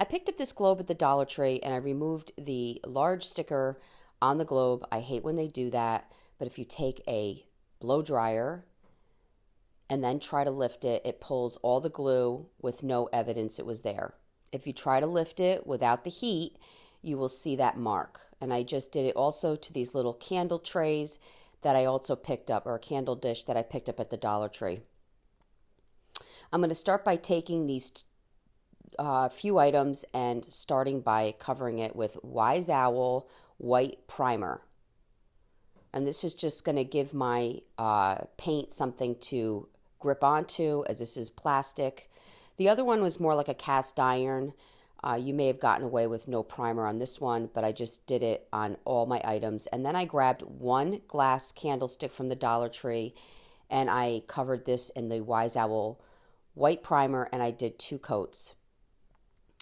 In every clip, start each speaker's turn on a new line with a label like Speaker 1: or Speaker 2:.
Speaker 1: I picked up this globe at the Dollar Tree and I removed the large sticker on the globe. I hate when they do that, but if you take a blow dryer and then try to lift it, it pulls all the glue with no evidence it was there. If you try to lift it without the heat, you will see that mark. And I just did it also to these little candle trays that I also picked up, or a candle dish that I picked up at the Dollar Tree. I'm going to start by taking these few items and starting by covering it with Wise Owl white primer. And this is just going to give my paint something to grip onto, as this is plastic. The other one was more like a cast iron. You may have gotten away with no primer on this one, but I just did it on all my items. And then I grabbed one glass candlestick from the Dollar Tree and I covered this in the Wise Owl white primer, and I did 2 coats.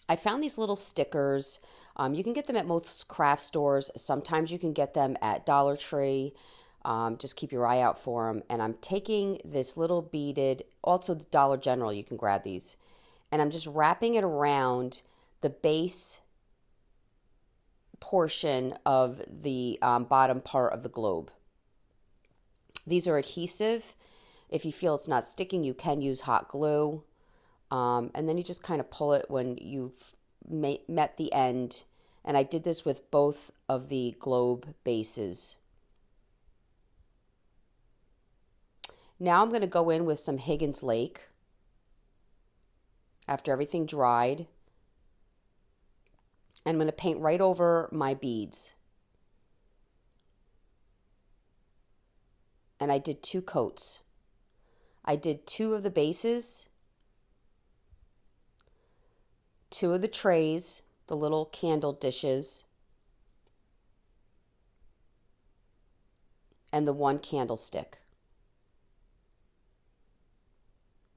Speaker 1: I found these little stickers. You can get them at most craft stores. Sometimes you can get them at Dollar Tree. Just keep your eye out for them. And I'm taking this little beaded, also the Dollar General, you can grab these. And I'm just wrapping it around the base portion of the bottom part of the globe. These are adhesive. If you feel it's not sticking, you can use hot glue. And then you just kind of pull it when you've met the end. And I did this with both of the globe bases. Now I'm going to go in with some Higgins Lake after everything dried. And I'm going to paint right over my beads. And I did 2 coats. I did 2 of the bases, 2 of the trays, the little candle dishes, and the 1 candlestick.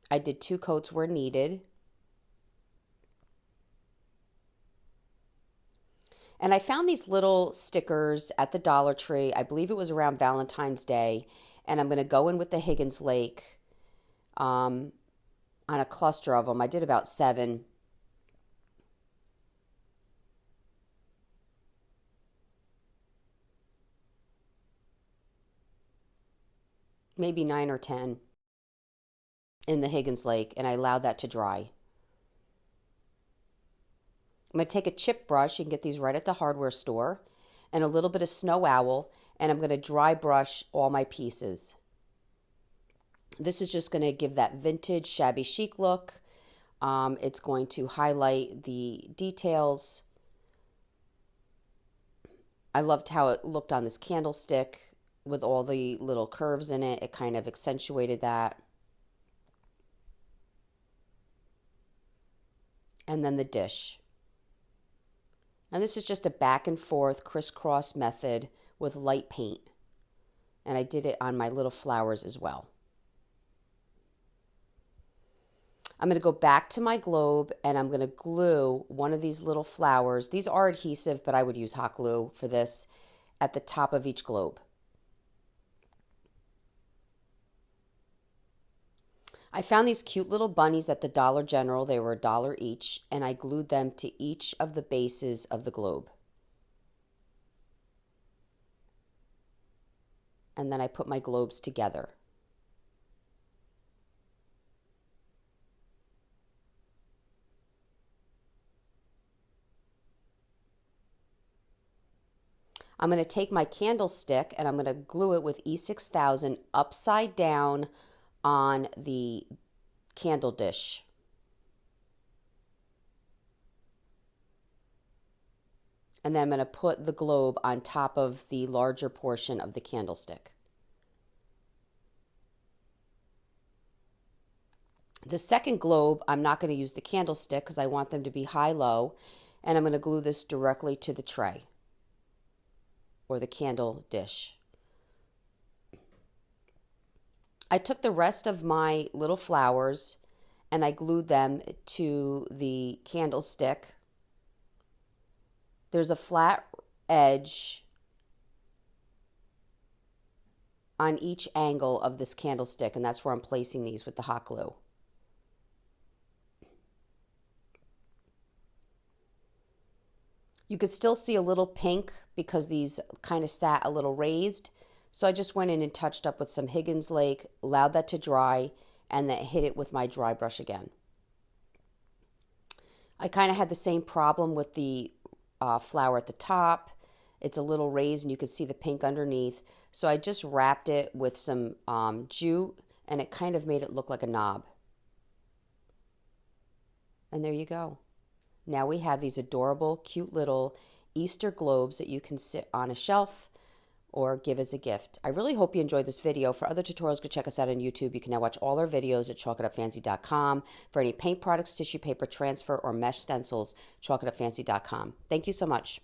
Speaker 1: I did 2 coats where needed. And I found these little stickers at the Dollar Tree. I believe it was around Valentine's Day. And I'm going to go in with the Higgins Lake on a cluster of them. I did about 7. Maybe 9 or 10 in the Higgins Lake, and I allowed that to dry. I'm going to take a chip brush. You can get these right at the hardware store, and a little bit of Snow Owl, and I'm going to dry brush all my pieces. This is just going to give that vintage shabby chic look. It's going to highlight the details. I loved how it looked on this candlestick with all the little curves in it. It kind of accentuated that. And then the dish. And this is just a back and forth crisscross method with light paint. And I did it on my little flowers as well. I'm going to go back to my globe and I'm going to glue one of these little flowers. These are adhesive, but I would use hot glue for this at the top of each globe. I found these cute little bunnies at the Dollar General. They were $1 each, and I glued them to each of the bases of the globe. And then I put my globes together. I'm going to take my candlestick and I'm going to glue it with E6000 upside down on the candle dish. And then I'm going to put the globe on top of the larger portion of the candlestick. The second globe, I'm not going to use the candlestick because I want them to be high-low, and I'm going to glue this directly to the tray or the candle dish. I took the rest of my little flowers and I glued them to the candlestick. There's a flat edge on each angle of this candlestick, and that's where I'm placing these with the hot glue. You could still see a little pink because these kind of sat a little raised. So I just went in and touched up with some Higgins Lake, allowed that to dry, and then hit it with my dry brush again. I kind of had the same problem with the flower at the top. It's a little raised and you can see the pink underneath. So I just wrapped it with some jute and it kind of made it look like a knob. And there you go. Now we have these adorable, cute little Easter globes that you can sit on a shelf or give as a gift. I really hope you enjoyed this video. For other tutorials, go check us out on YouTube. You can now watch all our videos at chalkitupfancy.com. For any paint products, tissue paper transfer, or mesh stencils, chalkitupfancy.com. Thank you so much.